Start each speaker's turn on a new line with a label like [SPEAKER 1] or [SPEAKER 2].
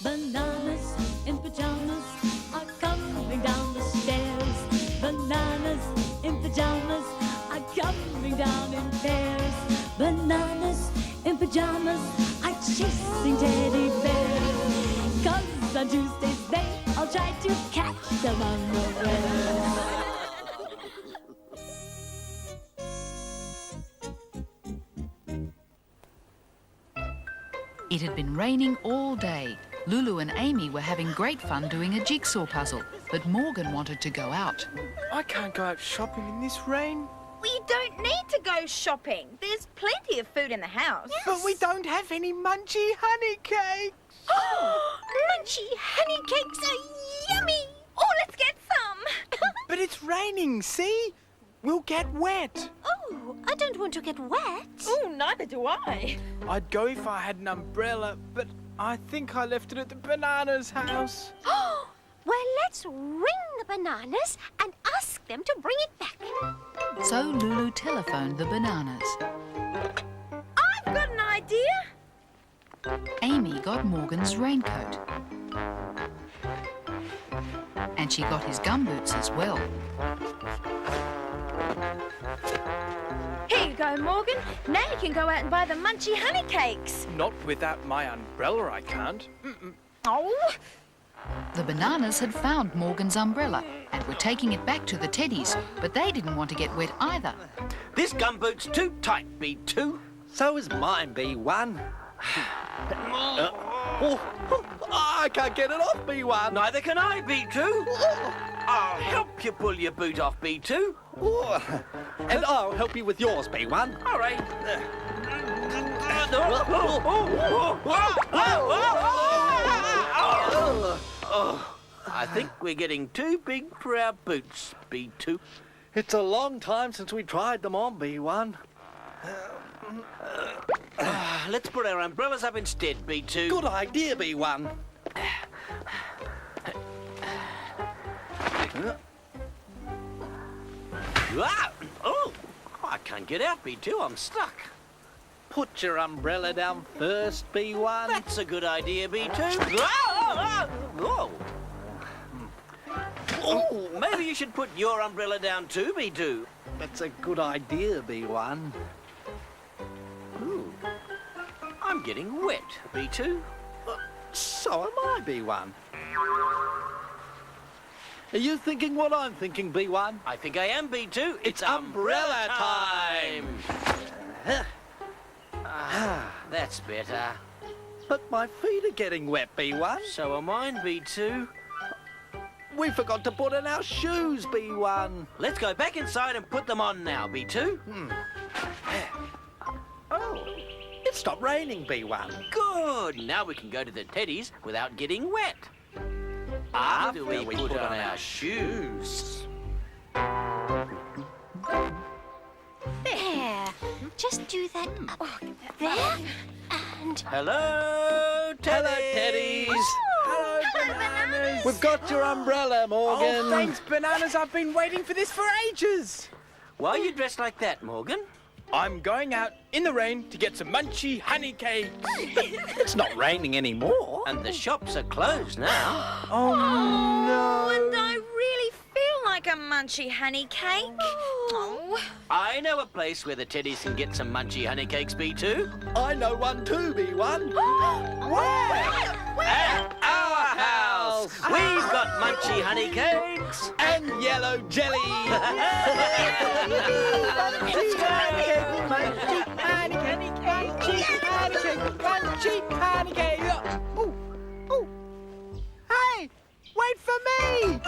[SPEAKER 1] Bananas in pyjamas are coming down the stairs. Bananas in pyjamas are coming down in pairs. Bananas in pyjamas are chasing teddy bears. 'Cause on Tuesdays they all try to catch them unawares.
[SPEAKER 2] It had been raining all day. Lulu and Amy were having great fun doing a jigsaw puzzle, but Morgan wanted to go out.
[SPEAKER 3] I can't go out shopping in this rain.
[SPEAKER 4] We don't need to go shopping. There's plenty of food in the house.
[SPEAKER 3] Yes. But we don't have any munchy honey cakes.
[SPEAKER 4] Munchy honey cakes are yummy. Oh, let's get some.
[SPEAKER 3] But it's raining, see? We'll get wet.
[SPEAKER 5] Oh, I don't want to get wet.
[SPEAKER 4] Oh, neither do I.
[SPEAKER 3] I'd go if I had an umbrella, but I think I left it at the Bananas house.
[SPEAKER 5] Well, let's ring the Bananas and ask them to bring it back.
[SPEAKER 2] So Lulu telephoned the Bananas.
[SPEAKER 4] I've got an idea.
[SPEAKER 2] Amy got Morgan's raincoat. And she got his gumboots as well.
[SPEAKER 4] Here you go, Morgan. Now you can go out and buy the munchy honey cakes.
[SPEAKER 3] Not without my umbrella, I can't.
[SPEAKER 4] Oh.
[SPEAKER 2] The Bananas had found Morgan's umbrella and were taking it back to the Teddies, but they didn't want to get wet either.
[SPEAKER 6] This gumboot's too tight, B2.
[SPEAKER 7] So is mine, B1. I can't get it off, B1.
[SPEAKER 6] Neither can I, B2. I'll help you pull your boot off, B2.
[SPEAKER 7] And I'll help you with yours, B1.
[SPEAKER 6] All right. I think we're getting too big for our boots, B2.
[SPEAKER 7] It's a long time since we tried them on, B1.
[SPEAKER 6] Let's put our umbrellas up instead, B2.
[SPEAKER 7] Good idea, B1.
[SPEAKER 6] Oh, I can't get out, B2. I'm stuck.
[SPEAKER 7] Put your umbrella down first, B1.
[SPEAKER 6] That's a good idea, B2. Oh, maybe you should put your umbrella down too, B2.
[SPEAKER 7] That's a good idea, B1.
[SPEAKER 6] Ooh, I'm getting wet, B2.
[SPEAKER 7] So am I, B1. Are you thinking what I'm thinking, B1?
[SPEAKER 6] I think I am, B2.
[SPEAKER 7] It's umbrella time.
[SPEAKER 6] That's better.
[SPEAKER 7] But my feet are getting wet, B1.
[SPEAKER 6] So are mine, B2.
[SPEAKER 7] We forgot to put on our shoes, B1.
[SPEAKER 6] Let's go back inside and put them on now, B2.
[SPEAKER 7] Oh, it stopped raining, B1.
[SPEAKER 6] Good. Now we can go to the Teddies without getting wet. After we put on our shoes.
[SPEAKER 5] There. Just do that up there and...
[SPEAKER 6] Hello, Teddies.
[SPEAKER 7] Hello, Teddies.
[SPEAKER 3] Hello, Bananas.
[SPEAKER 7] We've got your umbrella, Morgan.
[SPEAKER 3] Oh, thanks, Bananas. I've been waiting for this for ages.
[SPEAKER 6] Why are you dressed like that, Morgan?
[SPEAKER 3] I'm going out in the rain to get some munchy honey cakes.
[SPEAKER 7] It's not raining anymore.
[SPEAKER 6] And the shops are closed now.
[SPEAKER 3] Oh, no.
[SPEAKER 4] And I really feel like a munchy honey cake. Oh.
[SPEAKER 6] I know a place where the Teddies can get some munchy honey cakes, B2.
[SPEAKER 7] I know one too, B1.
[SPEAKER 3] Where?
[SPEAKER 6] At our house. We've got munchy honey cakes.
[SPEAKER 7] And yellow jelly.
[SPEAKER 3] Munchy honey cake. Oh, oh. Hey, wait for me.